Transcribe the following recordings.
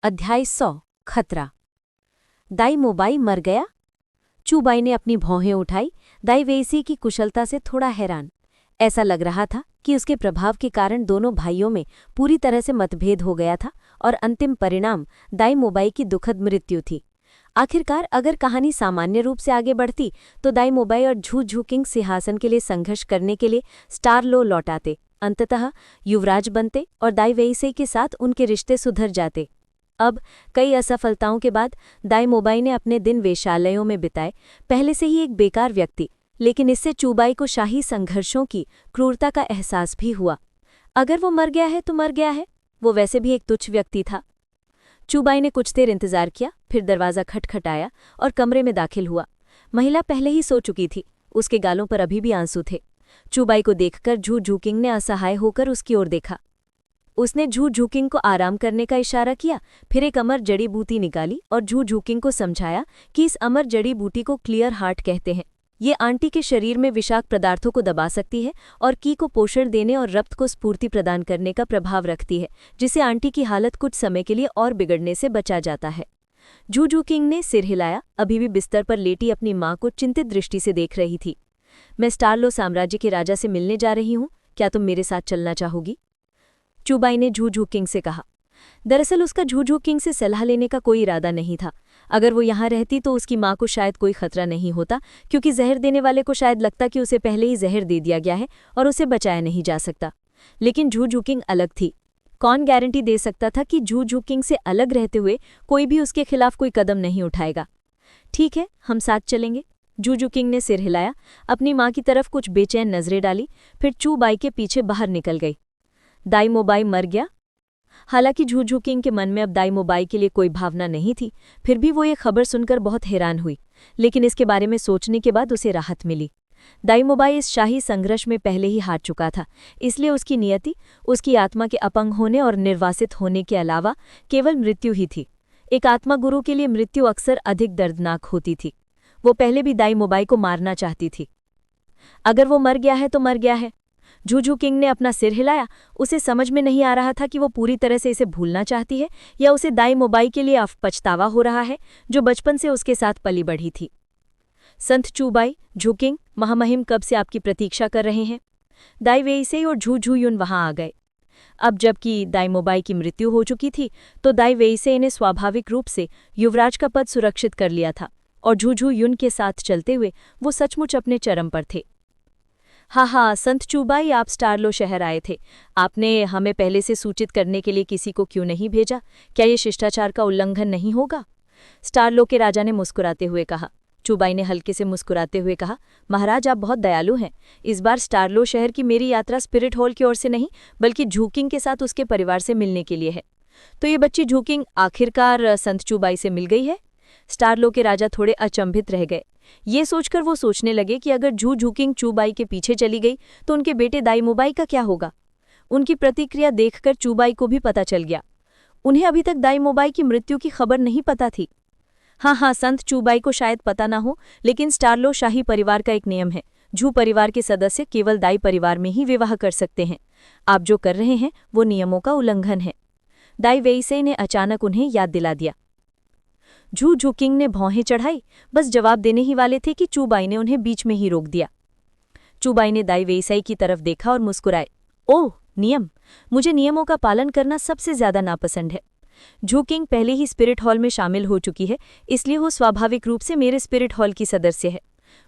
अध्याय 100 खतरा। दाई मोबाई मर गया। चूबाई ने अपनी भौहें उठाई। दाई वेइसी की कुशलता से थोड़ा हैरान। ऐसा लग रहा था कि उसके प्रभाव के कारण दोनों भाइयों में पूरी तरह से मतभेद हो गया था और अंतिम परिणाम दाई मोबाई की दुखद मृत्यु थी। आखिरकार अगर कहानी सामान्य रूप से आगे बढ़ती तो दाई मोबाई और झू झू किंग सिंहासन के लिए संघर्ष करने के लिए स्टारलो लौट आते, अंततः युवराज बनते और दाई वेइसी के साथ उनके रिश्ते सुधर जाते। अब कई असफलताओं के बाद दाई मोबाई ने अपने दिन वेश्यालयों में बिताए। पहले से ही एक बेकार व्यक्ति, लेकिन इससे चूबाई को शाही संघर्षों की क्रूरता का एहसास भी हुआ। अगर वो मर गया है तो मर गया है, वो वैसे भी एक तुच्छ व्यक्ति था। चूबाई ने कुछ देर इंतजार किया, फिर दरवाज़ा खटखटाया और कमरे में दाखिल हुआ। महिला पहले ही सो चुकी थी, उसके गालों पर अभी भी आंसू थे। चूबाई को देखकर झू झू किंग ने असहाय होकर उसकी ओर देखा। उसने झू झू किंग को आराम करने का इशारा किया, फिर एक अमर जड़ी बूटी निकाली और झू झू किंग को समझाया कि इस अमर जड़ी बूटी को क्लियर हार्ट कहते हैं। ये आंटी के शरीर में विषाक्त पदार्थों को दबा सकती है और की को पोषण देने और रक्त को स्फूर्ति प्रदान करने का प्रभाव रखती है, जिससे आंटी की हालत कुछ समय के लिए और बिगड़ने से बचा जाता है। झू झू किंग ने सिर हिलाया, अभी भी बिस्तर पर लेटी अपनी माँ को चिंतित दृष्टि से देख रही थी। मैं स्टारलो साम्राज्य के राजा से मिलने जा रही हूँ, क्या तुम मेरे साथ चलना चाहोगी? चूबाई ने झू झू किंग से कहा। दरअसल उसका झू झू किंग से सलाह लेने का कोई इरादा नहीं था। अगर वो यहाँ रहती तो उसकी माँ को शायद कोई खतरा नहीं होता, क्योंकि जहर देने वाले को शायद लगता कि उसे पहले ही जहर दे दिया गया है और उसे बचाया नहीं जा सकता। लेकिन झू झू किंग अलग थी। कौन गारंटी दे सकता था कि झू झू किंग से अलग रहते हुए कोई भी उसके खिलाफ कोई कदम नहीं उठाएगा? ठीक है, हम साथ चलेंगे। झू झू किंग ने सिर हिलाया, अपनी माँ की तरफ कुछ बेचैन नजरें डाली, फिर चूबाई के पीछे बाहर निकल गई। दाई मोबाई मर गया। हालांकि झू झू किंग के मन में अब दाई मोबाई के लिए कोई भावना नहीं थी, फिर भी वो ये खबर सुनकर बहुत हैरान हुई। लेकिन इसके बारे में सोचने के बाद उसे राहत मिली। दाई मोबाई इस शाही संघर्ष में पहले ही हार चुका था, इसलिए उसकी नियति, उसकी आत्मा के अपंग होने और निर्वासित होने के अलावा केवल मृत्यु ही थी। एक आत्मा गुरु के लिए मृत्यु अक्सर अधिक दर्दनाक होती थी। वो पहले भी दाई मोबाई को मारना चाहती थी। अगर वो मर गया है तो मर गया है। झू झू किंग ने अपना सिर हिलाया। उसे समझ में नहीं आ रहा था कि वो पूरी तरह से इसे भूलना चाहती है या उसे दाई मोबाई के लिए पछतावा हो रहा है, जो बचपन से उसके साथ पली बढ़ी थी। संत चूबाई, झू किंग, महामहिम कब से आपकी प्रतीक्षा कर रहे हैं। दाई वेइसे और झू झू युन वहां आ गए। अब जबकि दाई मोबाई की मृत्यु हो चुकी थी तो दाई वेइसे ने स्वाभाविक रूप से युवराज का पद सुरक्षित कर लिया था और झू झू युन के साथ चलते हुए वो सचमुच अपने चरम पर थे। हाँ, संत चूबाई, आप स्टारलो शहर आए थे। आपने हमें पहले से सूचित करने के लिए किसी को क्यों नहीं भेजा? क्या ये शिष्टाचार का उल्लंघन नहीं होगा? स्टारलो के राजा ने मुस्कुराते हुए कहा। चूबाई ने हल्के से मुस्कुराते हुए कहा, महाराज आप बहुत दयालु हैं। इस बार स्टारलो शहर की मेरी यात्रा स्पिरिट हॉल की ओर से नहीं, बल्कि झू किंग के साथ उसके परिवार से मिलने के लिए है। तो ये बच्ची झू किंग आखिरकार संत चूबाई से मिल गई है? स्टारलो के राजा थोड़े अचंभित रह गए। ये सोचकर वो सोचने लगे कि अगर झू झू किंग चूबाई के पीछे चली गई तो उनके बेटे दाई मोबाई का क्या होगा। उनकी प्रतिक्रिया देखकर चूबाई को भी पता चल गया। उन्हें अभी तक दाई मोबाई की मृत्यु की खबर नहीं पता थी। हाँ, संत चूबाई को शायद पता ना हो, लेकिन स्टारलो शाही परिवार का एक नियम है। झू परिवार के सदस्य केवल दाई परिवार में ही विवाह कर सकते हैं। आप जो कर रहे हैं वो नियमों का उल्लंघन है। दाई वेइसे ने अचानक उन्हें याद दिला दिया। झू झू किंग ने भौहें चढ़ाई, बस जवाब देने ही वाले थे कि चूबाई ने उन्हें बीच में ही रोक दिया। चूबाई ने दाई वेइसे की तरफ देखा और मुस्कुराए। ओह, नियम! मुझे नियमों का पालन करना सबसे ज्यादा नापसंद है। झू किंग पहले ही स्पिरिट हॉल में शामिल हो चुकी है, इसलिए वो स्वाभाविक रूप से मेरे स्पिरिट हॉल की सदस्य है।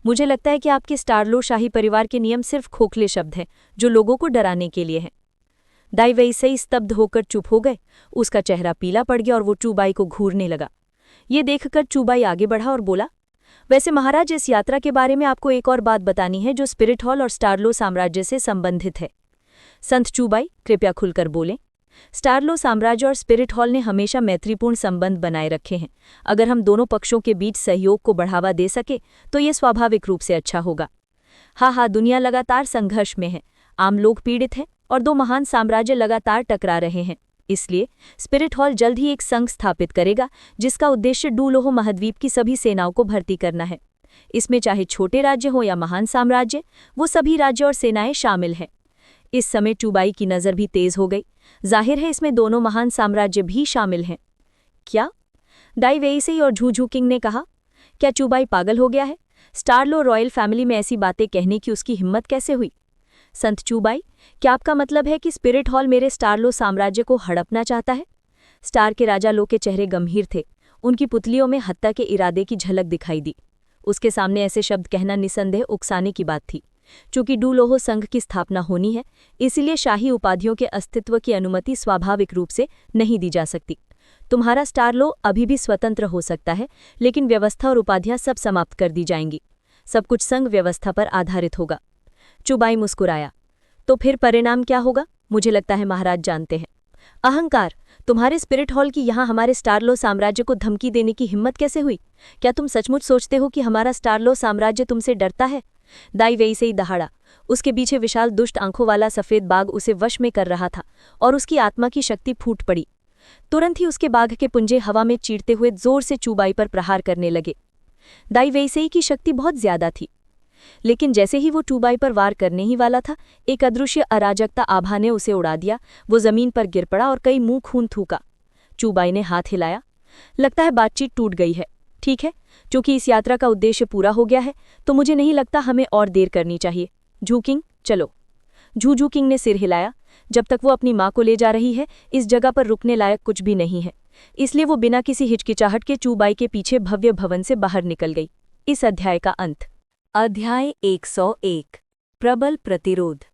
मुझे लगता है कि आपके स्टारलो शाही परिवार के नियम सिर्फ खोखले शब्द हैं, जो लोगों को डराने के लिए हैं। दाई वेइसे स्तब्ध होकर चुप हो गए। उसका चेहरा पीला पड़ गया और वो चूबाई को घूरने लगा। ये देखकर चूबाई आगे बढ़ा और बोला, वैसे महाराज, इस यात्रा के बारे में आपको एक और बात बतानी है जो स्पिरिट हॉल और स्टारलो साम्राज्य से संबंधित है। संत चूबाई, कृपया खुलकर बोलें। स्टारलो साम्राज्य और स्पिरिट हॉल ने हमेशा मैत्रीपूर्ण संबंध बनाए रखे हैं। अगर हम दोनों पक्षों के बीच सहयोग को बढ़ावा दे सके तो ये स्वाभाविक रूप से अच्छा होगा। हाँ, दुनिया लगातार संघर्ष में है। आम लोग पीड़ित हैं और दो महान साम्राज्य लगातार टकरा रहे हैं। इसलिए स्पिरिट हॉल जल्द ही एक संघ स्थापित करेगा जिसका उद्देश्य डूलोहो महाद्वीप की सभी सेनाओं को भर्ती करना है। इसमें चाहे छोटे राज्य हो या महान साम्राज्य, वो सभी राज्य और सेनाएं शामिल हैं। इस समय चूबाई की नज़र भी तेज हो गई। जाहिर है इसमें दोनों महान साम्राज्य भी शामिल हैं। क्या? दाई वेईसेई और झू झू किंग ने कहा। क्या चूबाई पागल हो गया है? स्टारलो रॉयल फैमिली में ऐसी बातें कहने की उसकी हिम्मत कैसे हुई? संत चूबाई, क्या आपका मतलब है कि स्पिरिट हॉल मेरे स्टारलो साम्राज्य को हड़पना चाहता है? स्टार के राजा लो के चेहरे गंभीर थे। उनकी पुतलियों में हत्या के इरादे की झलक दिखाई दी। उसके सामने ऐसे शब्द कहना निसंदेह उकसाने की बात थी। चूंकि डूलोहो संघ की स्थापना होनी है, इसलिए शाही उपाधियों के अस्तित्व की अनुमति स्वाभाविक रूप से नहीं दी जा सकती। तुम्हारा स्टारलो अभी भी स्वतंत्र हो सकता है, लेकिन व्यवस्था और उपाधियां सब समाप्त कर दी जाएंगी। सब कुछ संघ व्यवस्था पर आधारित होगा। चुबाई मुस्कुराया। तो फिर परिणाम क्या होगा? मुझे लगता है महाराज जानते हैं। अहंकार। तुम्हारे स्पिरिट हॉल की यहाँ हमारे स्टारलो साम्राज्य को धमकी देने की हिम्मत कैसे हुई? क्या तुम सचमुच सोचते हो कि हमारा स्टारलो साम्राज्य तुमसे डरता है? दाई वेईसेई दहाड़ा। उसके पीछे विशाल दुष्ट आंखों वाला सफेद बाघ उसे वश में कर रहा था और उसकी आत्मा की शक्ति फूट पड़ी। तुरंत ही उसके बाघ के पुंजे हवा में चीरते हुए जोर से चूबाई पर प्रहार करने लगे। दाई वेईसेई की शक्ति बहुत ज्यादा थी, लेकिन जैसे ही वो चूबाई पर वार करने ही वाला था, एक अदृश्य अराजकता आभा ने उसे उड़ा दिया। वो जमीन पर गिर पड़ा और कई मुंह खून थूका। चूबाई ने हाथ हिलाया। लगता है बातचीत टूट गई है। ठीक है, क्योंकि इस यात्रा का उद्देश्य पूरा हो गया है, तो मुझे नहीं लगता हमें और देर करनी चाहिए। झू किंग, चलो। झू किंग ने सिर हिलाया। जब तक वो अपनी माँ को ले जा रही है, इस जगह पर रुकने लायक कुछ भी नहीं है। इसलिए वो बिना किसी हिचकिचाहट के चूबाई के पीछे भव्य भवन से बाहर निकल गई। इस अध्याय का अंत। अध्याय 101। प्रबल प्रतिरोध।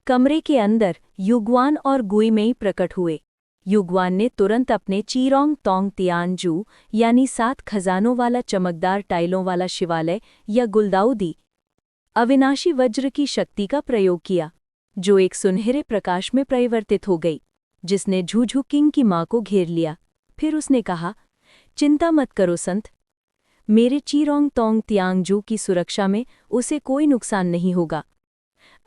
कमरे के अंदर युगवान और गुइमेई प्रकट हुए। युगवान ने तुरंत अपने चीरोंग तोंग तियानजू यानी 7 खजानों वाला चमकदार टाइलों वाला शिवालय या गुलदाउदी अविनाशी वज्र की शक्ति का प्रयोग किया, जो एक सुनहरे प्रकाश में परिवर्तित हो गई, जिसने झू झू किंग की मां को घेर लिया। फिर उसने कहा, चिंता मत करो संत, मेरे चीरोंग तोंग तियांगजू की सुरक्षा में उसे कोई नुकसान नहीं होगा।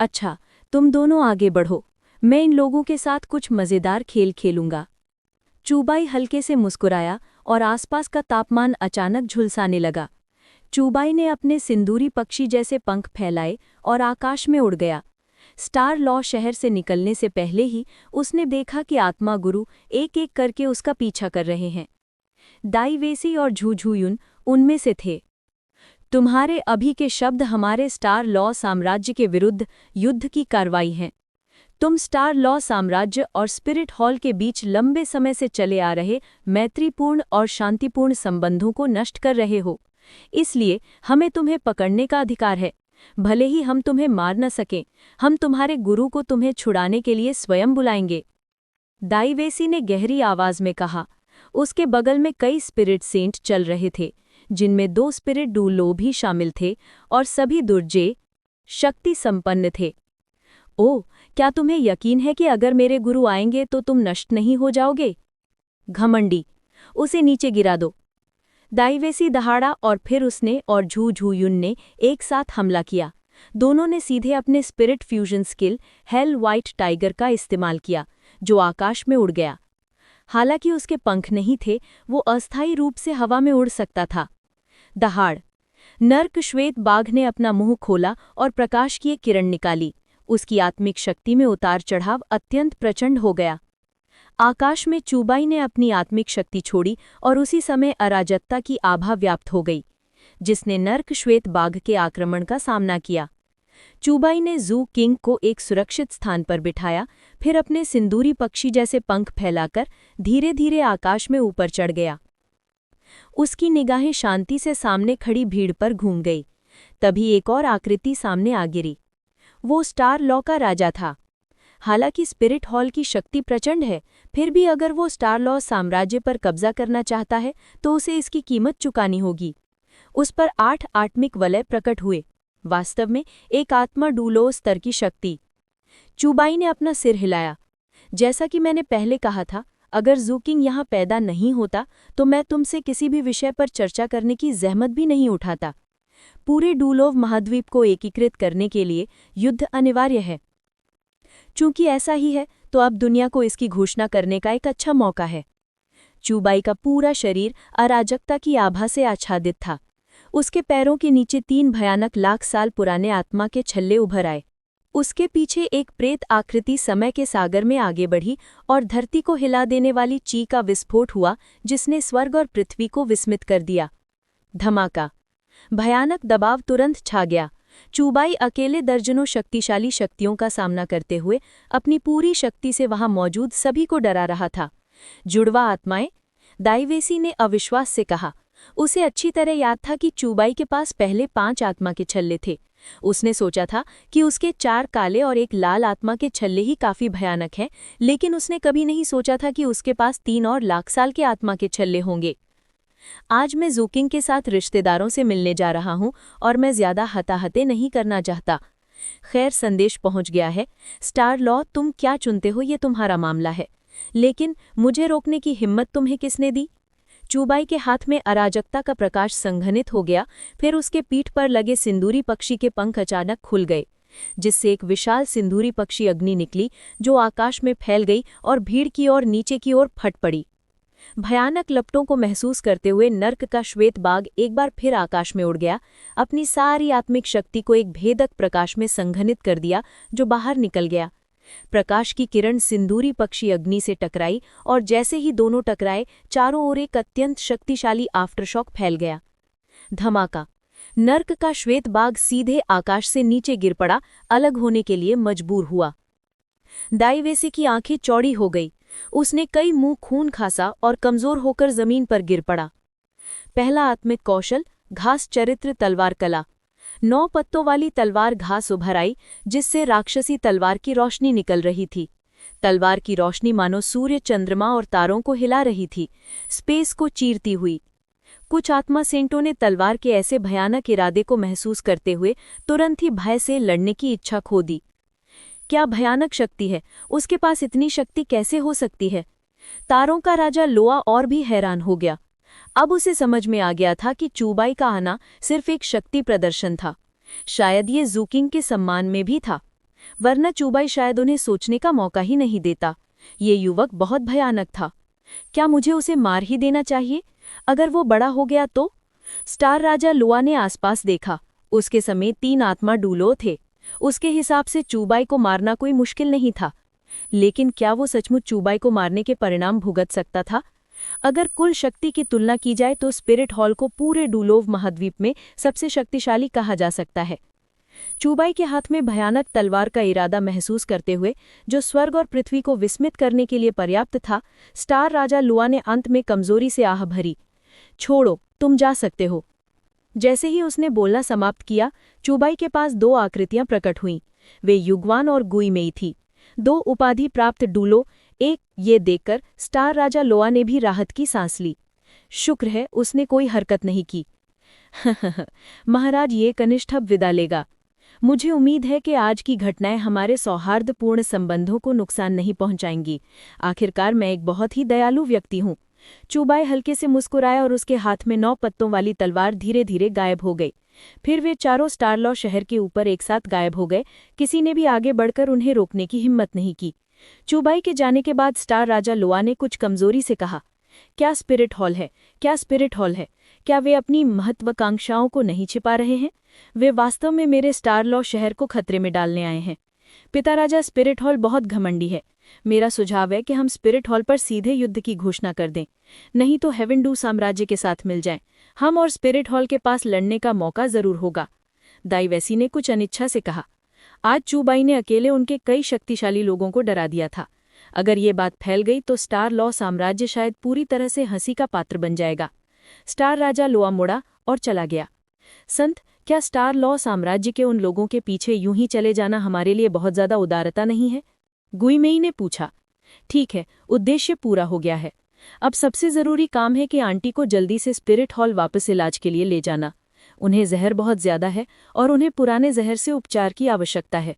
अच्छा, तुम दोनों आगे बढ़ो, मैं इन लोगों के साथ कुछ मज़ेदार खेल खेलूंगा। चूबाई हल्के से मुस्कुराया और आसपास का तापमान अचानक झुलसाने लगा। चूबाई ने अपने सिंदूरी पक्षी जैसे पंख फैलाए और आकाश में उड़ गया। स्टार लॉ शहर से निकलने से पहले ही उसने देखा कि आत्मा गुरु एक एक करके उसका पीछा कर रहे हैं। दाई वेईसेई और झू झू युन उनमें से थे। तुम्हारे अभी के शब्द हमारे स्टार लॉ साम्राज्य के विरुद्ध युद्ध की कार्रवाई हैं। तुम स्टार लॉ साम्राज्य और स्पिरिट हॉल के बीच लंबे समय से चले आ रहे मैत्रीपूर्ण और शांतिपूर्ण संबंधों को नष्ट कर रहे हो। इसलिए हमें तुम्हें पकड़ने का अधिकार है। भले ही हम तुम्हें मार न सकें, हम तुम्हारे गुरु को तुम्हें छुड़ाने के लिए स्वयं बुलाएंगे। दाई वेईसेई ने गहरी आवाज में कहा। उसके बगल में कई स्पिरिट सेंट चल रहे थे, जिनमें 2 स्पिरिट डूलो भी शामिल थे और सभी दुर्जय शक्ति संपन्न थे। ओह, क्या तुम्हें यकीन है कि अगर मेरे गुरु आएंगे तो तुम नष्ट नहीं हो जाओगे? घमंडी, उसे नीचे गिरा दो। दाई वेईसेई दहाड़ा और फिर उसने और झू झू युन ने एक साथ हमला किया। दोनों ने सीधे अपने spirit fusion skill hello white tiger का इस्तेमाल किया, जो आकाश में उड़ गया। हालांकि उसके पंख नहीं थे, वो अस्थायी रूप से हवा में उड़ सकता था। दहाड़। नर्क श्वेत बाघ ने अपना मुंह खोला और प्रकाश की एक किरण निकाली। उसकी आत्मिक शक्ति में उतार चढ़ाव अत्यंत प्रचंड हो गया। आकाश में चूबाई ने अपनी आत्मिक शक्ति छोड़ी और उसी समय अराजकता की आभा व्याप्त हो गई, जिसने नर्क श्वेत बाघ के आक्रमण का सामना किया। चूबाई ने जू किंग को एक सुरक्षित स्थान पर बिठाया, फिर अपने सिंदूरी पक्षी जैसे पंख फैलाकर धीरे धीरे आकाश में ऊपर चढ़ गया। उसकी निगाहें शांति से सामने खड़ी भीड़ पर घूम गई। तभी एक और आकृति सामने आ गिरी। वो स्टार लॉ का राजा था। हालांकि स्पिरिट हॉल की शक्ति प्रचंड है, फिर भी अगर वो स्टार लॉ साम्राज्य पर कब्जा करना चाहता है तो उसे इसकी कीमत चुकानी होगी। उस पर 8 आत्मिक वलय प्रकट हुए, वास्तव में एक आत्मा डूलो स्तर की शक्ति। चूबाई ने अपना सिर हिलाया। जैसा कि मैंने पहले कहा था, अगर जू किंग यहाँ पैदा नहीं होता तो मैं तुमसे किसी भी विषय पर चर्चा करने की जहमत भी नहीं उठाता। पूरे डूलोव महाद्वीप को एकीकृत करने के लिए युद्ध अनिवार्य है। चूंकि ऐसा ही है, तो अब दुनिया को इसकी घोषणा करने का एक अच्छा मौका है। चूबाई का पूरा शरीर अराजकता की आभा से आच्छादित था। उसके पैरों के नीचे 3 भयानक लाख साल पुराने आत्मा के छल्ले उभर आए। उसके पीछे एक प्रेत आकृति समय के सागर में आगे बढ़ी और धरती को हिला देने वाली ची का विस्फोट हुआ, जिसने स्वर्ग और पृथ्वी को विस्मित कर दिया। धमाका। भयानक दबाव तुरंत छा गया। चूबाई अकेले दर्जनों शक्तिशाली शक्तियों का सामना करते हुए अपनी पूरी शक्ति से वहां मौजूद सभी को डरा रहा था। जुड़वा आत्माएं, दाईवेसी ने अविश्वास से कहा। उसे अच्छी तरह याद था कि चूबाई के पास पहले 5 आत्मा के छल्ले थे। उसने सोचा था कि उसके 4 काले और 1 लाल आत्मा के छल्ले ही काफी भयानक हैं, लेकिन उसने कभी नहीं सोचा था कि उसके पास 3 और लाख साल के आत्मा के छल्ले होंगे। आज मैं ज़ूकिंग के साथ रिश्तेदारों से मिलने जा रहा हूं और मैं ज्यादा हताहते नहीं करना चाहता। खैर, संदेश पहुंच गया है। स्टार लॉ, तुम क्या चुनते हो ये तुम्हारा मामला है, लेकिन मुझे रोकने की हिम्मत तुम्हें किसने दी? चूबाई के हाथ में अराजकता का प्रकाश संघनित हो गया। फिर उसके पीठ पर लगे सिंदूरी पक्षी के पंख अचानक खुल गए, जिससे एक विशाल सिंदूरी पक्षी अग्नि निकली जो आकाश में फैल गई और भीड़ की ओर नीचे की ओर फट पड़ी। भयानक लपटों को महसूस करते हुए नर्क का श्वेत बाघ एक बार फिर आकाश में उड़ गया, अपनी सारी आत्मिक शक्ति को एक भेदक प्रकाश में संघनित कर दिया जो बाहर निकल गया। प्रकाश की किरण सिंदूरी पक्षी अग्नि से टकराई और जैसे ही दोनों टकराए, चारों ओर एक अत्यंत शक्तिशाली आफ्टरशॉक फैल गया। धमाका। नर्क का श्वेत बाघ सीधे आकाश से नीचे गिर पड़ा, अलग होने के लिए मजबूर हुआ। दाईवेसी की आंखें चौड़ी हो गई। उसने कई मुंह खून खासा और कमजोर होकर जमीन पर गिर पड़ा। पहला आत्मिक कौशल, घास चरित्र तलवार कला। 9 पत्तों वाली तलवार घास उभर आई, जिससे राक्षसी तलवार की रोशनी निकल रही थी। तलवार की रोशनी मानो सूर्य, चंद्रमा और तारों को हिला रही थी, स्पेस को चीरती हुई। कुछ आत्मा सेंटों ने तलवार के ऐसे भयानक इरादे को महसूस करते हुए तुरंत ही भय से लड़ने की इच्छा खो दी। क्या भयानक शक्ति है! उसके पास इतनी शक्ति कैसे हो सकती है? तारों का राजा लोआ और भी हैरान हो गया। अब उसे समझ में आ गया था कि चूबाई का आना सिर्फ एक शक्ति प्रदर्शन था। शायद ये ज़ूकिंग के सम्मान में भी था, वरना चूबाई शायद उन्हें सोचने का मौका ही नहीं देता। ये युवक बहुत भयानक था। क्या मुझे उसे मार ही देना चाहिए? अगर वो बड़ा हो गया तो? स्टार राजा लोआ ने आसपास देखा। उसके समेत 3 आत्मा डूलो थे। उसके हिसाब से चूबाई को मारना कोई मुश्किल नहीं था, लेकिन क्या वो सचमुच चूबाई को मारने के परिणाम भुगत सकता था? अगर कुल शक्ति की तुलना की जाए तो स्पिरिट हॉल को पूरे डूलोव महाद्वीप में सबसे शक्तिशाली कहा जा सकता है। चूबाई के हाथ में भयानक तलवार का इरादा महसूस करते हुए, जो स्वर्ग और पृथ्वी को विस्मित करने के लिए पर्याप्त था, स्टार राजा लुआ ने अंत में कमजोरी से आह भरी, छोड़ो, तुम जा सकते हो। जैसे ही उसने बोलना समाप्त किया, चूबाई के पास 2 आकृतियां प्रकट हुईं। वे युगवान और गुईमेई थी, 2 उपाधि प्राप्त डूलो। एक ये देखकर स्टार राजा लोआ ने भी राहत की सांस ली। शुक्र है उसने कोई हरकत नहीं की। महाराज, ये कनिष्ठ अब विदा लेगा। मुझे उम्मीद है कि आज की घटनाएं हमारे सौहार्दपूर्ण संबंधों को नुकसान नहीं पहुंचाएंगी। आखिरकार मैं एक बहुत ही दयालु व्यक्ति हूं। चूबाई हल्के से मुस्कुराया और उसके हाथ में 9 पत्तों वाली तलवार धीरे धीरे गायब हो गई। फिर वे चारों स्टारलॉ शहर के ऊपर एक साथ गायब हो गए। किसी ने भी आगे बढ़कर उन्हें रोकने की हिम्मत नहीं की। चूबाई के जाने के बाद स्टार राजा लोआ ने कुछ कमजोरी से कहा, क्या स्पिरिट हॉल है? क्या स्पिरिट हॉल है? क्या वे अपनी महत्वाकांक्षाओं को नहीं छिपा रहे हैं? वे वास्तव में मेरे स्टारलॉ शहर को खतरे में डालने आए हैं। पिता राजा, स्पिरिट हॉल बहुत घमंडी है। मेरा सुझाव है कि हम स्पिरिट हॉल पर सीधे युद्ध की घोषणा कर दें, नहीं तो हेवेंडू साम्राज्य के साथ मिल जाएं। हम और स्पिरिट हॉल के पास लड़ने का मौका जरूर होगा। दाईवेसी ने कुछ अनिच्छा से कहा। आज चूबाई ने अकेले उनके कई शक्तिशाली लोगों को डरा दिया था। अगर ये बात फैल गई तो स्टार लॉ साम्राज्य शायद पूरी तरह से हंसी का पात्र बन जाएगा। स्टार राजा लोआ मुड़ा और चला गया। संत, क्या स्टार लॉ साम्राज्य के उन लोगों के पीछे यूं ही चले जाना हमारे लिए बहुत ज्यादा उदारता नहीं है? गुईमेई ने पूछा। ठीक है, उद्देश्य पूरा हो गया है। अब सबसे जरूरी काम है कि आंटी को जल्दी से स्पिरिट हॉल वापस इलाज के लिए ले जाना। उन्हें जहर बहुत ज्यादा है और उन्हें पुराने जहर से उपचार की आवश्यकता है।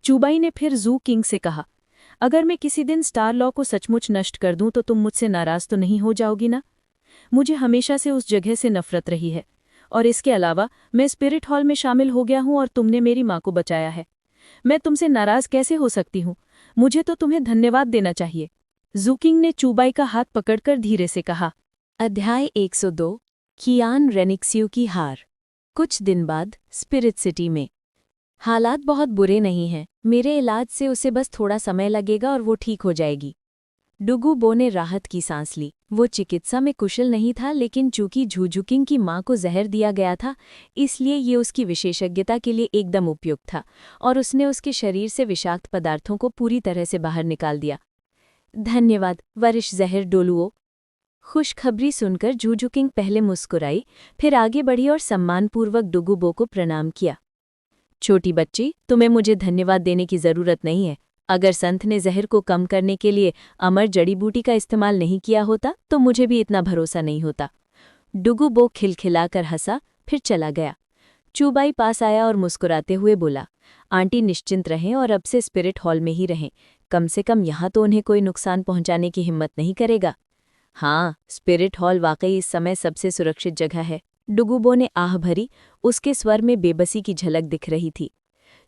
चूबाई ने फिर ज़ू किंग से कहा, अगर मैं किसी दिन स्टार लॉ को सचमुच नष्ट कर दूं तो तुम मुझसे नाराज तो नहीं हो जाओगी ना? मुझे हमेशा से उस जगह से नफरत रही है, और इसके अलावा मैं स्पिरिट हॉल में शामिल हो गया हूं और तुमने मेरी माँ को बचाया है। मैं तुमसे नाराज कैसे हो सकती हूँ? मुझे तो तुम्हें धन्यवाद देना चाहिए। ज़ू किंग ने चूबाई का हाथ पकड़कर धीरे से कहा। अध्याय 102 कियान रेनिक्सियो की हार। कुछ दिन बाद स्पिरिट सिटी में हालात बहुत बुरे नहीं हैं, मेरे इलाज से उसे बस थोड़ा समय लगेगा और वो ठीक हो जाएगी। डुगू बो ने राहत की सांस ली। वो चिकित्सा में कुशल नहीं था, लेकिन चूंकि झुझुकिंग की मां को जहर दिया गया था, इसलिए ये उसकी विशेषज्ञता के लिए एकदम उपयुक्त था और उसने उसके शरीर से विषाक्त पदार्थों को पूरी तरह से बाहर निकाल दिया। धन्यवाद वरिष्ठ जहर डोलुओ। खुशखबरी सुनकर झुझुकिंग पहले मुस्कुराई, फिर आगे बढ़ी और सम्मानपूर्वक डुगू बो को प्रणाम किया। छोटी बच्ची, तुम्हें मुझे धन्यवाद देने की जरूरत नहीं है। अगर संत ने जहर को कम करने के लिए अमर जड़ी बूटी का इस्तेमाल नहीं किया होता तो मुझे भी इतना भरोसा नहीं होता। डुगू बो खिलखिलाकर हंसा, फिर चला गया। चूबाई पास आया और मुस्कुराते हुए बोला, आंटी निश्चिंत रहें और अब से स्पिरिट हॉल में ही रहें। कम से कम यहाँ तो उन्हें कोई नुकसान पहुंचाने की हिम्मत नहीं करेगा। हाँ, स्पिरिट हॉल वाकई इस समय सबसे सुरक्षित जगह है। डुगुबो ने आह भरी, उसके स्वर में बेबसी की झलक दिख रही थी।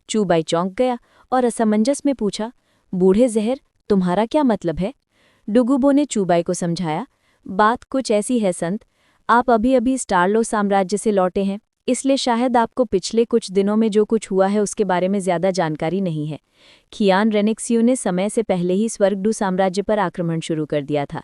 चूबाई चौंक गया और असमंजस में पूछा, बूढ़े जहर, तुम्हारा क्या मतलब है? डुगुबो ने चूबाई को समझाया, बात कुछ ऐसी है संत, आप अभी अभी स्टारलो साम्राज्य से लौटे हैं, इसलिए शायद आपको पिछले कुछ दिनों में जो कुछ हुआ है उसके बारे में ज्यादा जानकारी नहीं है। खियान रेनिक्सियो ने समय से पहले ही स्वर्गडू साम्राज्य पर आक्रमण शुरू कर दिया था।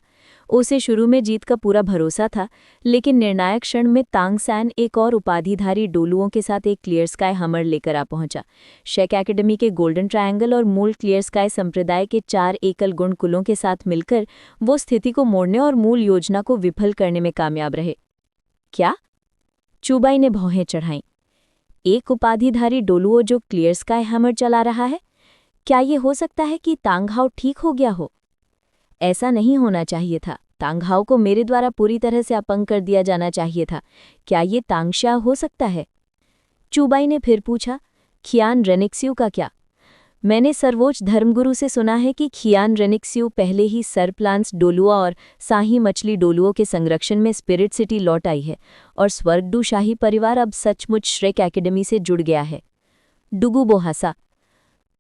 उसे शुरू में जीत का पूरा भरोसा था, लेकिन निर्णायक क्षण में तांगसैन एक और उपाधिधारी डोलुओं के साथ एक क्लियर स्काई हमर लेकर आ पहुंचा। शेक एकेडमी के गोल्डन ट्रायंगल और मूल क्लियर स्काई संप्रदाय के 4 एकल गुण कुलों के साथ मिलकर वो स्थिति को मोड़ने और मूल योजना को विफल करने में कामयाब रहे। क्या? चूबाई ने भौहें चढ़ाईं। एक उपाधिधारी डोलुओ जो क्लियर स्काई हैमर चला रहा है? क्या ये हो सकता है कि तांगहाओ ठीक हो गया हो? ऐसा नहीं होना चाहिए था। तांगहाओ को मेरे द्वारा पूरी तरह से अपंग कर दिया जाना चाहिए था। क्या ये तांगशा हो सकता है? चूबाई ने फिर पूछा, खियान रेनिक्सियो का क्या? मैंने सर्वोच्च धर्मगुरु से सुना है कि खियान रेनिक्सियो पहले ही सरप्लांस डोलुआ और साही मछली डोलुओं के संरक्षण में स्पिरिट सिटी लौट आई है और स्वर्गडू शाही परिवार अब सचमुच श्रेक एकेडमी से जुड़ गया है। डुगुबो हंसा।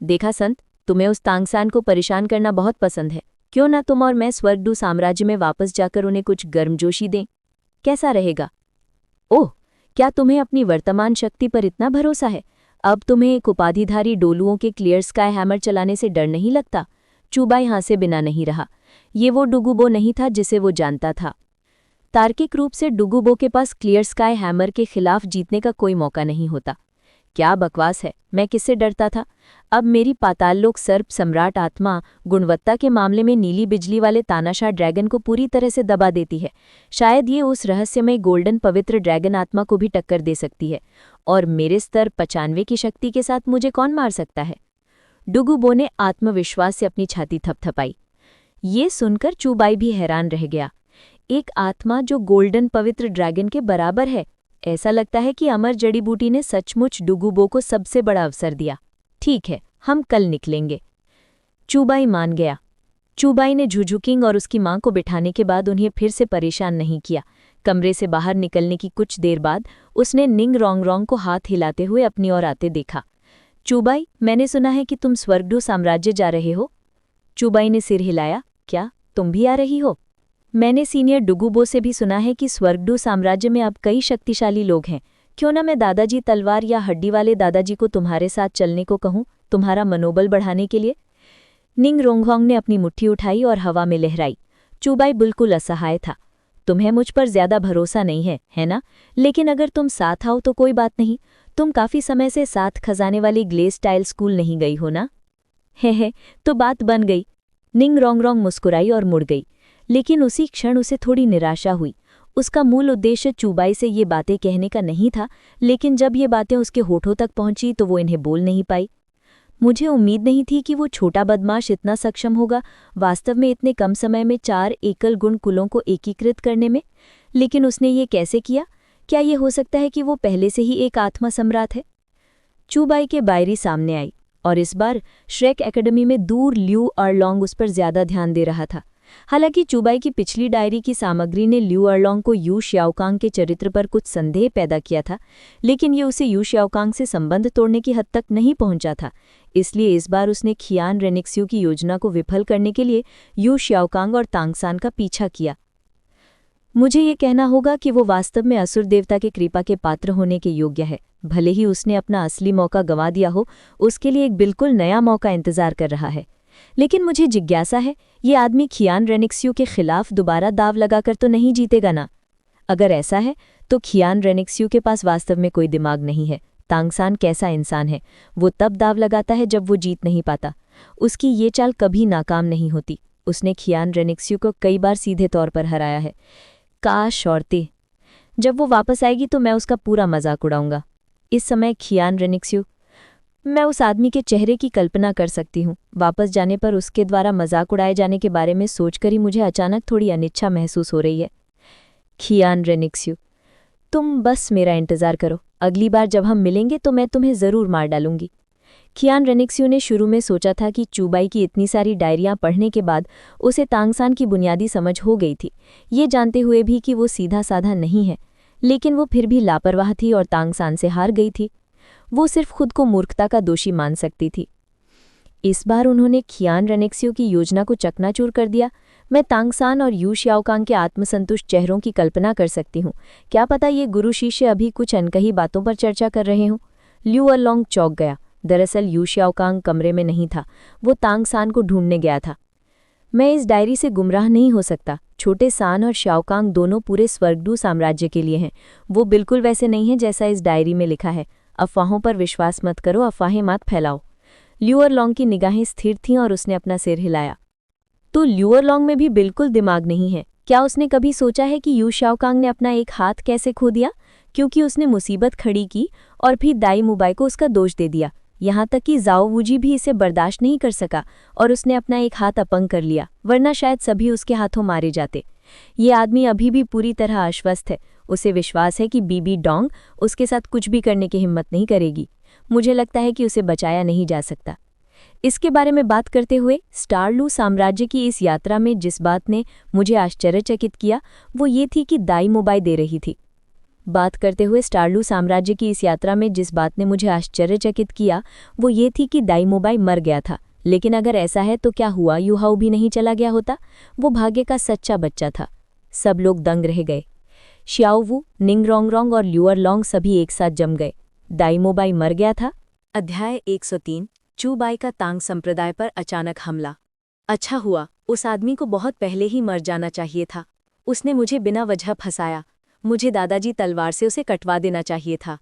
देखा संत, तुम्हें उस तांगसान को परेशान करना बहुत पसंद है। क्यों ना तुम और मैं स्वर्गडू साम्राज्य में वापस जाकर उन्हें कुछ गर्मजोशी दें? कैसा रहेगा? ओह, क्या तुम्हें अपनी वर्तमान शक्ति पर इतना भरोसा है? अब तुम्हें एक उपाधिधारी डोलुओं के क्लियर स्काई हैमर चलाने से डर नहीं लगता? चूबाई हां बिना नहीं रहा। ये वो डुगुबो नहीं था जिसे वो जानता था। तार्किक रूप से डुगुबो के पास क्लियर स्काई हैमर के खिलाफ जीतने का कोई मौका नहीं होता। क्या बकवास है, मैं किससे डरता था? अब मेरी पाताललोक सर्प सम्राट आत्मा गुणवत्ता के मामले में नीली बिजली वाले तानाशाह ड्रैगन को पूरी तरह से दबा देती है। शायद ये उस रहस्यमय गोल्डन पवित्र ड्रैगन आत्मा को भी टक्कर दे सकती है, और मेरे स्तर 95 की शक्ति के साथ मुझे कौन मार सकता है? डुगुबो ने आत्मविश्वास से अपनी छाती थपथपाई। ये सुनकर चूबाई भी हैरान रह गया। एक आत्मा जो गोल्डन पवित्र ड्रैगन के बराबर है। ऐसा लगता है कि अमर जड़ी बूटी ने सचमुच डुगुबो को सबसे बड़ा अवसर दिया। ठीक है, हम कल निकलेंगे। चूबाई मान गया। चूबाई ने झुझुकिंग और उसकी मां को बिठाने के बाद उन्हें फिर से परेशान नहीं किया। कमरे से बाहर निकलने की कुछ देर बाद उसने निंग रोंगरोंग को हाथ हिलाते हुए अपनी ओर आते देखा। चूबाई, मैंने सुना है कि तुम स्वर्गडू साम्राज्य जा रहे हो। चूबाई ने सिर हिलाया। क्या तुम भी आ रही हो? मैंने सीनियर डुगुबो से भी सुना है कि स्वर्गडू साम्राज्य में अब कई शक्तिशाली लोग हैं। क्यों न मैं दादाजी तलवार या हड्डी वाले दादाजी को तुम्हारे साथ चलने को कहूं, तुम्हारा मनोबल बढ़ाने के लिए? निंग रोंगहोंग ने अपनी मुट्ठी उठाई और हवा में लहराई। चूबाई बिल्कुल असहाय था। तुम्हें मुझ पर ज्यादा भरोसा नहीं है ना? लेकिन अगर तुम साथ आओ तो कोई बात नहीं। तुम काफी समय से साथ खजाने वाली ग्लेस स्टाइल स्कूल नहीं गई हो ना? है, तो बात बन गई। निंग रोंगरोंग मुस्कुराई और मुड़ गई, लेकिन उसी क्षण उसे थोड़ी निराशा हुई। उसका मूल उद्देश्य चूबाई से ये बातें कहने का नहीं था, लेकिन जब ये बातें उसके होठों तक पहुंची तो वो इन्हें बोल नहीं पाई। मुझे उम्मीद नहीं थी कि वो छोटा बदमाश इतना सक्षम होगा वास्तव में इतने कम समय में 4 एकल गुण कुलों को एकीकृत करने में। लेकिन उसने ये कैसे किया? क्या ये हो सकता है कि वो पहले से ही एक आत्मा सम्राट है? चूबाई के बायरी सामने आई, और इस बार श्रेक एकेडमी में दूर ल्यू अर्लोंग उस पर ज्यादा ध्यान दे रहा था। हालांकि चूबाई की पिछली डायरी की सामग्री ने ल्यू अर्लोंग को यू श्याओकांग के चरित्र पर कुछ संदेह पैदा किया था, लेकिन ये उसे यू श्याओकांग से संबंध तोड़ने की हद तक नहीं पहुंचा था। इसलिए इस बार उसने खियान रेनिक्सियो की योजना को विफल करने के लिए यू श्याओकांग और तांगसान का पीछा किया। मुझे ये कहना होगा कि वो वास्तव में असुर देवता के कृपा के पात्र होने के योग्य है। भले ही उसने अपना असली मौका गंवा दिया हो, उसके लिए एक बिल्कुल नया मौका इंतजार कर रहा है। लेकिन मुझे जिज्ञासा है, ये आदमी खियान रेनिक्सियो के खिलाफ दोबारा दाव लगाकर तो नहीं जीतेगा ना? अगर ऐसा है तो खियान रेनिक्सियो के पास वास्तव में कोई दिमाग नहीं है। तांगसान कैसा इंसान है? वो तब दाव लगाता है जब वो जीत नहीं पाता। उसकी ये चाल कभी नाकाम नहीं होती। उसने खियान रेनिक्सियो को कई बार सीधे तौर पर हराया है। काश औरतें, जब वो वापस आएगी तो मैं उसका पूरा मजाक उड़ाऊंगा। इस समय खियान रेनिक्सियो, मैं उस आदमी के चेहरे की कल्पना कर सकती हूँ। वापस जाने पर उसके द्वारा मजाक उड़ाए जाने के बारे में सोचकर ही मुझे अचानक थोड़ी अनिच्छा महसूस हो रही है। खियान रेनिक्सियो, तुम बस मेरा इंतजार करो। अगली बार जब हम मिलेंगे तो मैं तुम्हें ज़रूर मार डालूंगी। खियान रेनिक्सियो ने शुरू में सोचा था कि चूबाई की इतनी सारी डायरियां पढ़ने के बाद उसे तांगसान की बुनियादी समझ हो गई थी, ये जानते हुए भी कि वो सीधा साधा नहीं है। लेकिन वो फिर भी लापरवाह थी और तांगसान से हार गई थी। वो सिर्फ खुद को मूर्खता का दोषी मान सकती थी। इस बार उन्होंने खियान रेनिक्सियो की योजना को चकनाचूर कर दिया। मैं तांगसान और यू श्याओकांग के आत्मसंतुष्ट चेहरों की कल्पना कर सकती हूँ। क्या पता ये गुरु शिष्य अभी कुछ अनकही बातों पर चर्चा कर रहे हों। ल्यू अरलोंग चौंक गया। दरअसल यू श्याओकांग कमरे में नहीं था, वो तांगसान को ढूंढने गया था। मैं इस डायरी से गुमराह नहीं हो सकता। छोटे सान और श्याओकांग दोनों पूरे स्वर्गदू साम्राज्य के लिए हैं। वो बिल्कुल वैसे नहीं है जैसा इस डायरी में लिखा है। अफवाहों पर विश्वास मत करो, अफवाहें मत फैलाओ। ल्यू अरलोंग की निगाहें स्थिर थीं और उसने अपना सिर हिलाया। तो ल्यू अरलोंग में भी बिल्कुल दिमाग नहीं है। क्या उसने कभी सोचा है कि यू श्याओकांग ने अपना एक हाथ कैसे खो दिया? क्योंकि उसने मुसीबत खड़ी की और फिर दाई मुबाई को उसका दोष दे दिया। यहाँ तक कि जाओ वूजी भी इसे बर्दाश्त नहीं कर सका और उसने अपना एक हाथ अपंग कर लिया, वरना शायद सभी उसके हाथों मारे जाते। ये आदमी अभी भी पूरी तरह आश्वस्त है। उसे विश्वास है कि बीबी डोंग उसके साथ कुछ भी करने की हिम्मत नहीं करेगी। मुझे लगता है कि उसे बचाया नहीं जा सकता। इसके बारे में बात करते हुए स्टारलू साम्राज्य की इस यात्रा में जिस बात ने मुझे आश्चर्यचकित किया वो ये थी कि दाई मुबाई दे रही थी। बात करते हुए स्टारलू साम्राज्य की इस यात्रा में जिस बात ने मुझे आश्चर्यचकित किया वो ये थी कि दाई मुबाई मर गया था। लेकिन अगर ऐसा है तो क्या हुआ यूहाऊ भी नहीं चला गया होता? वो भाग्य का सच्चा बच्चा था। सब लोग दंग रह गए। श्याओवू, निंगरोंगरोंग और ल्यू अरलोंग सभी एक साथ जम गए। दाई मुबाई मर गया था। अध्याय 103। चूबाई का तांग संप्रदाय पर अचानक हमला। अच्छा हुआ, उस आदमी को बहुत पहले ही मर जाना चाहिए था। उसने मुझे बिना वजह फंसाया। मुझे दादाजी तलवार से उसे कटवा देना चाहिए था।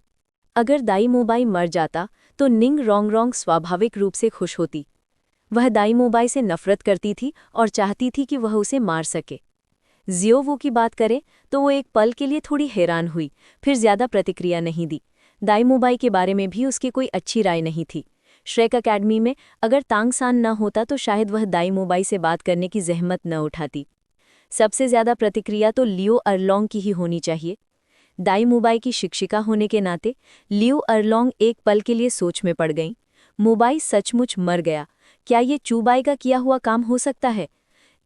अगर दाई मोबाई मर जाता तो निंग रोंगरोंग स्वाभाविक रूप से खुश होती। वह दाई मोबाई से नफरत करती थी और चाहती थी कि वह उसे मार सके। जियोवू की बात करें तो वो एक पल के लिए थोड़ी हैरान हुई, फिर ज्यादा प्रतिक्रिया नहीं दी। दाई मोबाई के बारे में भी उसकी कोई अच्छी राय नहीं थी। श्रेक अकेडमी में अगर तांगसान न होता तो शायद वह दाई मोबाई से बात करने की जहमत न उठाती। सबसे ज्यादा प्रतिक्रिया तो लियो अरलोंग की ही होनी चाहिए। दाई मुबाई की शिक्षिका होने के नाते लियो अरलोंग एक पल के लिए सोच में पड़ गईं। मुबाई सचमुच मर गया। क्या ये चूबाई का किया हुआ काम हो सकता है?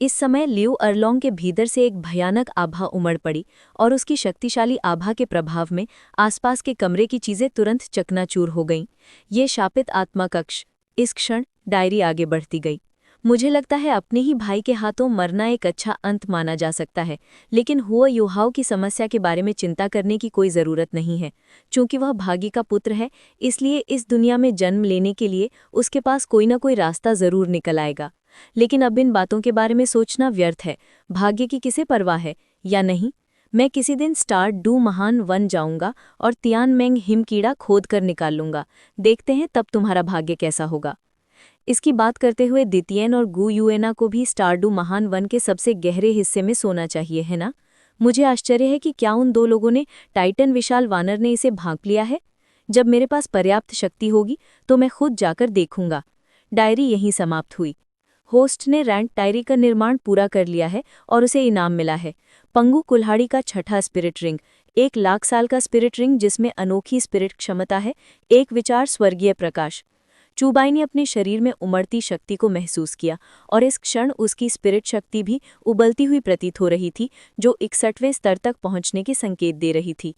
इस समय लियो अरलोंग के भीतर से एक भयानक आभा उमड़ पड़ी और उसकी शक्तिशाली आभा के प्रभाव में आसपास के कमरे की चीजें तुरंत चकनाचूर हो गईं। ये शापित आत्मा कक्ष। इस क्षण डायरी आगे बढ़ती गई। मुझे लगता है अपने ही भाई के हाथों मरना एक अच्छा अंत माना जा सकता है, लेकिन हुआ यूहाओ की समस्या के बारे में चिंता करने की कोई ज़रूरत नहीं है। चूंकि वह भागी का पुत्र है, इसलिए इस दुनिया में जन्म लेने के लिए उसके पास कोई ना कोई रास्ता ज़रूर निकल आएगा। लेकिन अब इन बातों के बारे में सोचना व्यर्थ है। भाग्य की किसे परवाह है या नहीं? मैं किसी दिन स्टार डू महान वन जाऊंगा और तियानमेंग हिमकीड़ा खोद कर निकाल लूंगा। देखते हैं तब तुम्हारा भाग्य कैसा होगा। इसकी बात करते हुए दितियन और गु युएना को भी स्टारडू महान वन के सबसे गहरे हिस्से में सोना चाहिए, है ना? मुझे आश्चर्य है कि क्या उन दो लोगों ने टाइटन विशाल वानर ने इसे भांप लिया है। जब मेरे पास पर्याप्त शक्ति होगी तो मैं खुद जाकर देखूंगा। डायरी यहीं समाप्त हुई। होस्ट ने रैंक डायरी का निर्माण पूरा कर लिया है और उसे इनाम मिला है। पंगु कुल्हाड़ी का छठा स्पिरिट रिंग, 1,00,000 साल का स्पिरिट रिंग जिसमें अनोखी स्पिरिट क्षमता है, एक विचार स्वर्गीय प्रकाश। चूबाई ने अपने शरीर में उमड़ती शक्ति को महसूस किया और इस क्षण उसकी स्पिरिट शक्ति भी उबलती हुई प्रतीत हो रही थी, जो 61वें स्तर तक पहुंचने के संकेत दे रही थी।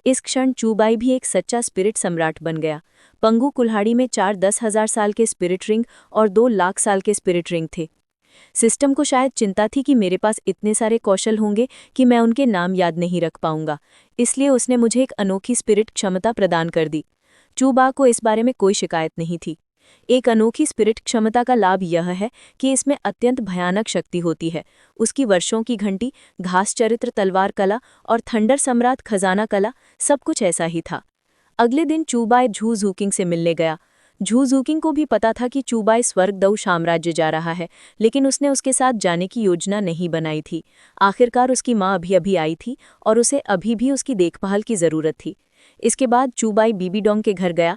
इस क्षण चूबाई भी एक सच्चा स्पिरिट सम्राट बन गया। पंगु कुल्हाड़ी में 4 10,000 साल के स्पिरिट रिंग और 2 लाख साल के स्पिरिट रिंग थे। सिस्टम को शायद चिंता थी कि मेरे पास इतने सारे कौशल होंगे कि मैं उनके नाम याद नहीं रख पाऊंगा, इसलिए उसने मुझे एक अनोखी स्पिरिट क्षमता प्रदान कर दी। चूबा को इस बारे में कोई शिकायत नहीं थी। एक अनोखी स्पिरिट क्षमता का लाभ यह है कि इसमें अत्यंत भयानक शक्ति होती है। उसकी वर्षों की घंटी, घास चरित्र तलवार कला और थंडर सम्राट खजाना कला, सब कुछ ऐसा ही था। अगले दिन चूबाई झू झूकिंग से मिलने गया। झू झूकिंग को भी पता था कि चूबाई स्वर्गदऊ साम्राज्य जा रहा है, लेकिन उसने उसके साथ जाने की योजना नहीं बनाई थी। आखिरकार उसकी माँ अभी अभी आई थी और उसे अभी भी उसकी देखभाल की ज़रूरत थी। इसके बाद चूबाई बीबीडोंग के घर गया।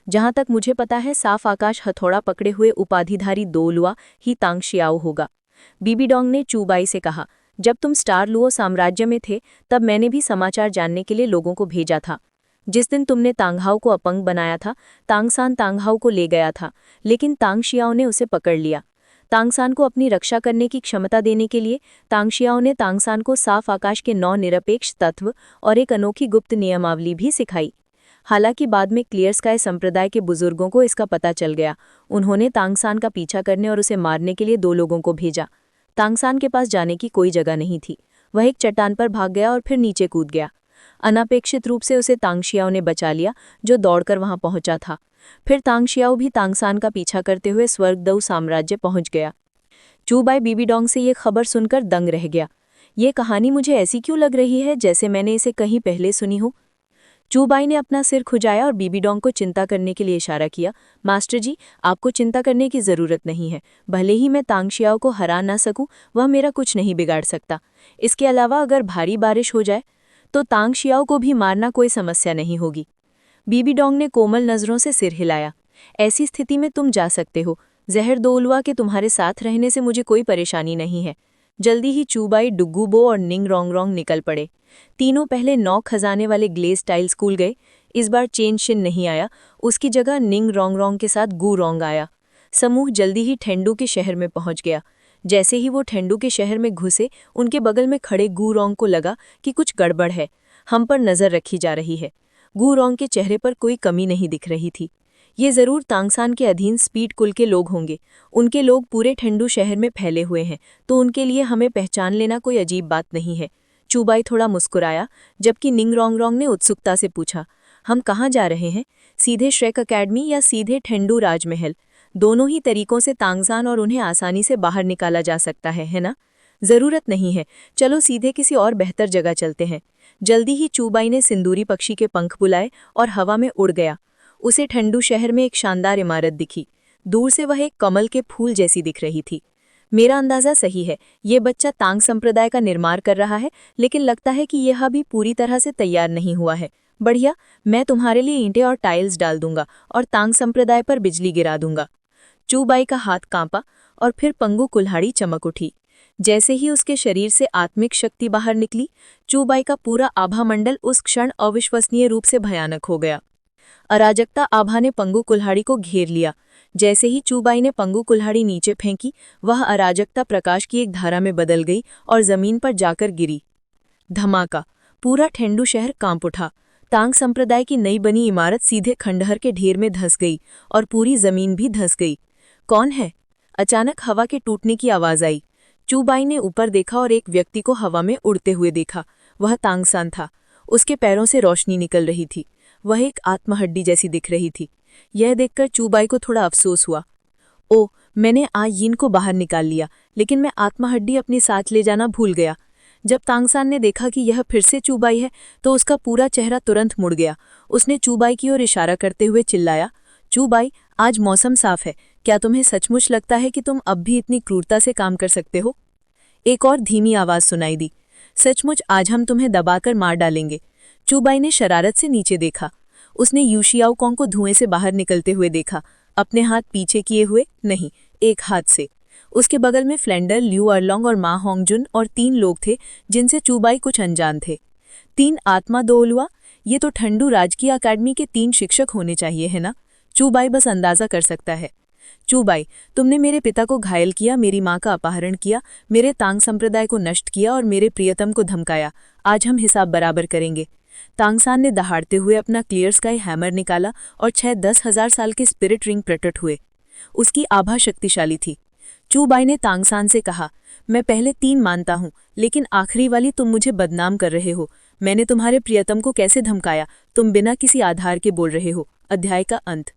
जहाँ तक मुझे पता है, साफ आकाश हथौड़ा पकड़े हुए उपाधिधारी दोलुआ ही तांग शियाओ होगा। बीबीडोंग ने चूबाई से कहा, जब तुम स्टार लुओ साम्राज्य में थे तब मैंने भी समाचार जानने के लिए लोगों को भेजा था। जिस दिन तुमने तांगहाओ को अपंग बनाया था, तांगसान तांगहाओ को ले गया था, लेकिन तांग शियाओ ने उसे पकड़ लिया। तांगसान को अपनी रक्षा करने की क्षमता देने के लिए तांग शियाओ ने तांगसान को साफ आकाश के 9 निरपेक्ष तत्व और एक अनोखी गुप्त नियमावली भी सिखाई। हालांकि बाद में क्लियर स्काई संप्रदाय के बुजुर्गों को इसका पता चल गया। उन्होंने तांगसान का पीछा करने और उसे मारने के लिए 2 लोगों को भेजा। तांगसान के पास जाने की कोई जगह नहीं थी। वह एक चट्टान पर भाग गया और फिर नीचे कूद गया। अनापेक्षित रूप से उसे तांग शियाओ ने बचा लिया, जो दौड़कर वहां पहुंचा था। फिर तांग शियाओ भी तांगसान का पीछा करते हुए स्वर्गदऊ साम्राज्य पहुंच गया। चूबाई बीबीडोंग से ये खबर सुनकर दंग रह गया। ये कहानी मुझे ऐसी क्यों लग रही है जैसे मैंने इसे कहीं पहले सुनी हो। चूबाई ने अपना सिर खुजाया और बीबीडोंग को चिंता करने के लिए इशारा किया। मास्टर जी, आपको चिंता करने की ज़रूरत नहीं है। भले ही मैं तांग शियाओ को हरा ना सकूं, वह मेरा कुछ नहीं बिगाड़ सकता। इसके अलावा अगर भारी बारिश हो जाए तो तांग शियाओ को भी मारना कोई समस्या नहीं होगी। बीबीडोंग ने कोमल नज़रों से सिर हिलाया। ऐसी स्थिति में तुम जा सकते हो। जहर दोलुआ के तुम्हारे साथ रहने से मुझे कोई परेशानी नहीं है। जल्दी ही चूबाई, डुग्गूबो और निंग रोंगरोंग निकल पड़े। तीनों पहले 9 खजाने वाले ग्लेज टाइल स्कूल गए। इस बार चेन शिन नहीं आया, उसकी जगह निंग रोंगरोंग के साथ गू रोंग आया। समूह जल्दी ही ठेंडू के शहर में पहुंच गया। जैसे ही वो ठेंडू के शहर में घुसे, उनके बगल में खड़े गू रोंग को लगा कि कुछ गड़बड़ है, हम पर नज़र रखी जा रही है। गू रोंग के चेहरे पर कोई कमी नहीं दिख रही थी। ये ज़रूर तांगसान के अधीन स्पीड कुल के लोग होंगे। उनके लोग पूरे ठेंडू शहर में फैले हुए हैं, तो उनके लिए हमें पहचान लेना कोई अजीब बात नहीं है। चूबाई थोड़ा मुस्कुराया, जबकि निंग रोंगरोंग ने उत्सुकता से पूछा, हम कहाँ जा रहे हैं? सीधे श्रेक अकेडमी या सीधे ठेंडू राजमहल? दोनों ही तरीकों से तांगसान और उन्हें आसानी से बाहर निकाला जा सकता है ना? ज़रूरत नहीं है, चलो सीधे किसी और बेहतर जगह चलते हैं। जल्दी ही चूबाई ने सिंदूरी पक्षी के पंख बुलाए और हवा में उड़ गया। उसे ठंडू शहर में एक शानदार इमारत दिखी। दूर से वह एक कमल के फूल जैसी दिख रही थी। मेरा अंदाज़ा सही है, ये बच्चा तांग संप्रदाय का निर्माण कर रहा है, लेकिन लगता है कि यह अभी पूरी तरह से तैयार नहीं हुआ है। बढ़िया, मैं तुम्हारे लिए ईंटें और टाइल्स डाल दूंगा और तांग संप्रदाय पर बिजली गिरा दूंगा। चूबाई का हाथ कांपा और फिर पंगु कुल्हाड़ी चमक उठी। जैसे ही उसके शरीर से आत्मिक शक्ति बाहर निकली, चूबाई का पूरा आभा मंडल उस क्षण अविश्वसनीय रूप से भयानक हो गया। अराजकता आभा ने पंगु कुल्हाड़ी को घेर लिया। जैसे ही चूबाई ने पंगु कुल्हाड़ी नीचे फेंकी, वह अराजकता प्रकाश की एक धारा में बदल गई और जमीन पर जाकर गिरी। धमाका! पूरा ठेंडू शहर कांप उठा। तांग संप्रदाय की नई बनी इमारत सीधे खंडहर के ढेर में धंस गई और पूरी जमीन भी धंस गई। कौन है? अचानक हवा के टूटने की आवाज आई। चूबाई ने ऊपर देखा और एक व्यक्ति को हवा में उड़ते हुए देखा। वह तांगसान था। उसके पैरों से रोशनी निकल रही थी। वह एक आत्महड्डी जैसी दिख रही थी। यह देखकर चूबाई को थोड़ा अफसोस हुआ। ओ, मैंने आज यीन को बाहर निकाल लिया, लेकिन मैं आत्महड्डी अपने साथ ले जाना भूल गया। जब तांगसान ने देखा कि यह फिर से चूबाई है, तो उसका पूरा चेहरा तुरंत मुड़ गया। उसने चूबाई की ओर इशारा करते हुए चिल्लाया, चूबाई, आज मौसम साफ है। क्या तुम्हें सचमुच लगता है कि तुम अब भी इतनी क्रूरता से काम कर सकते हो? एक और धीमी आवाज सुनाई दी, सचमुच आज हम तुम्हें दबाकर मार डालेंगे। चूबाई ने शरारत से नीचे देखा। उसने यूशियाओ कोंग को धुएं से बाहर निकलते हुए देखा, अपने हाथ पीछे किए हुए नहीं, एक हाथ से। उसके बगल में फ्लेंडर, लियू अरलोंग और मा होंगजुन और 3 लोग थे जिनसे चूबाई कुछ अनजान थे। 3 आत्मा दोलुआ, ये तो ठंडू राजकीय अकादमी के 3 शिक्षक होने चाहिए, है ना? चूबाई बस अंदाजा कर सकता है। चूबाई, तुमने मेरे पिता को घायल किया, मेरी माँ का अपहरण किया, मेरे तांग संप्रदाय को नष्ट किया और मेरे प्रियतम को धमकाया। आज हम हिसाब बराबर करेंगे। तांगसान ने दहाड़ते हुए अपना क्लियर स्काई हैमर निकाला और 6-10 हजार साल के स्पिरिट रिंग प्रकट हुए। उसकी आभा शक्तिशाली थी। चूबाई ने तांगसान से कहा, मैं पहले 3 मानता हूँ, लेकिन आखिरी वाली तुम मुझे बदनाम कर रहे हो। मैंने तुम्हारे प्रियतम को कैसे धमकाया? तुम बिना किसी आधार के बोल रहे हो। अध्याय का अंत।